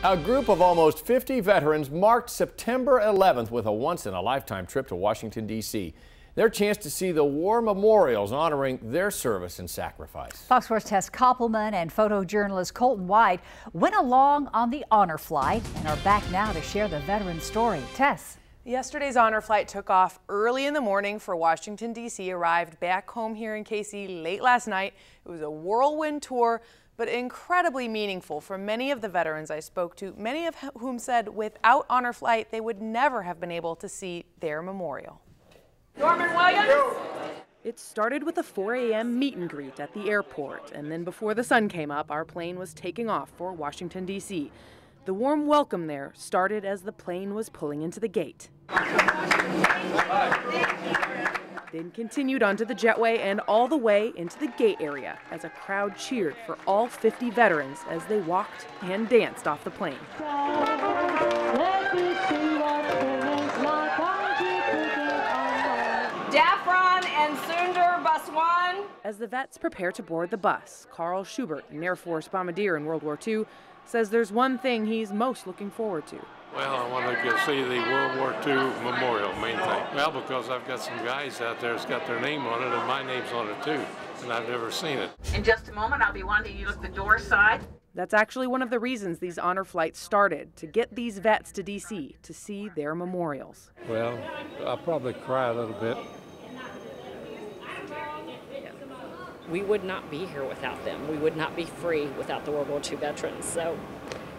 A group of almost 50 veterans marked September 11th with a once-in-a-lifetime trip to Washington, D.C. Their chance to see the war memorials honoring their service and sacrifice. Fox 4's Tess Koppelman and photojournalist Colton White went along on the Honor Flight and are back now to share the veteran story. Tess. Yesterday's Honor Flight took off early in the morning for Washington, D.C., arrived back home here in K.C. late last night. It was a whirlwind tour, but incredibly meaningful for many of the veterans I spoke to, many of whom said without Honor Flight, they would never have been able to see their memorial. Norman Williams? It started with a 4 a.m. meet and greet at the airport, and then before the sun came up, our plane was taking off for Washington, D.C. The warm welcome there started as the plane was pulling into the gate. Then continued onto the jetway and all the way into the gate area as a crowd cheered for all 50 veterans as they walked and danced off the plane. Daffron and Sunder, bus 1. As the vets prepare to board the bus, Carl Schubert, an Air Force bombardier in World War II, says there's one thing he's most looking forward to. Well, I want to go see the World War II memorial, main thing. Well, because I've got some guys out there that's got their name on it, and my name's on it too, and I've never seen it. In just a moment, I'll be wanting you to look the door side. That's actually one of the reasons these honor flights started, to get these vets to D.C. to see their memorials. Well, I'll probably cry a little bit. We would not be here without them. We would not be free without the World War II veterans. So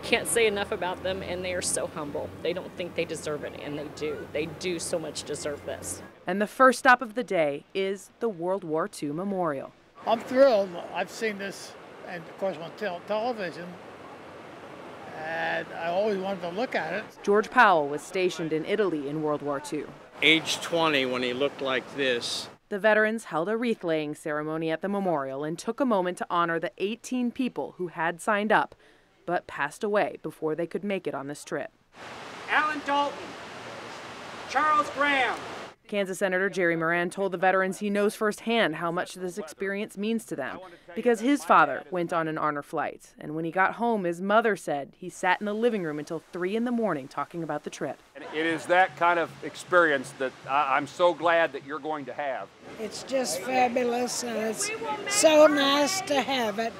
can't say enough about them, and they are so humble. They don't think they deserve it, and they do. They do so much deserve this. And the first stop of the day is the World War II Memorial. I'm thrilled. I've seen this, and of course on television, and I always wanted to look at it. George Powell was stationed in Italy in World War II. Age 20 when he looked like this. The veterans held a wreath-laying ceremony at the memorial and took a moment to honor the 18 people who had signed up but passed away before they could make it on this trip. Alan Dalton, Charles Graham. Kansas Senator Jerry Moran told the veterans he knows firsthand how much this experience means to them because his father went on an honor flight. And when he got home, his mother said he sat in the living room until 3 in the morning talking about the trip. It is that kind of experience that I'm so glad that you're going to have. It's just fabulous, and it's so nice to have it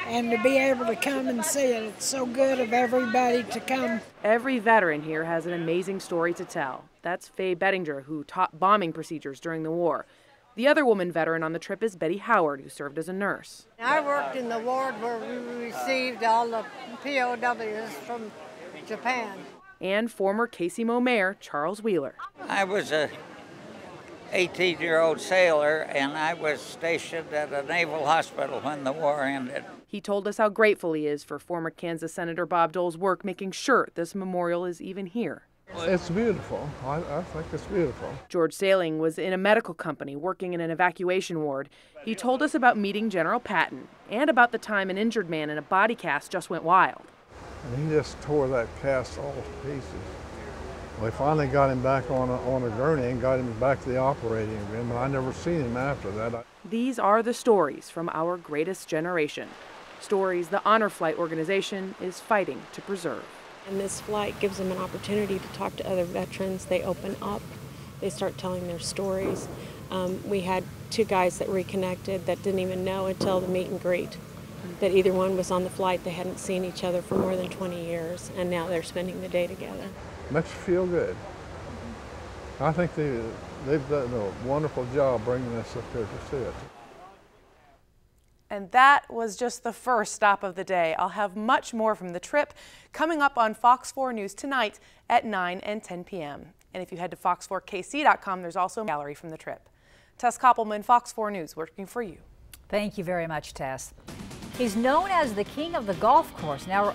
and to be able to come and see it. It's so good of everybody to come. Every veteran here has an amazing story to tell. That's Faye Bettinger, who taught bombing procedures during the war. The other woman veteran on the trip is Betty Howard, who served as a nurse. I worked in the ward where we received all the POWs from Japan. And former KC Mayor Charles Wheeler. I was a 18-year-old sailor, and I was stationed at a naval hospital when the war ended. He told us how grateful he is for former Kansas Senator Bob Dole's work making sure this memorial is even here. It's beautiful. I think it's beautiful. George Sailing was in a medical company working in an evacuation ward. He told us about meeting General Patton and about the time an injured man in a body cast just went wild. And he just tore that cast all to pieces. We finally got him back on a gurney and got him back to the operating room, and I never seen him after that. These are the stories from our greatest generation. Stories the Honor Flight organization is fighting to preserve. And this flight gives them an opportunity to talk to other veterans. They open up, they start telling their stories. We had 2 guys that reconnected that didn't even know until the meet and greet that either one was on the flight. They hadn't seen each other for more than 20 years, and now they're spending the day together. Makes you feel good. I think they've done a wonderful job bringing us up here to see it. And that was just the first stop of the day. I'll have much more from the trip coming up on Fox 4 News tonight at 9 and 10 p.m. And if you head to fox4kc.com, there's also a gallery from the trip. Tess Koppelman, Fox 4 News, working for you. Thank you very much, Tess. He's known as the king of the golf course. Now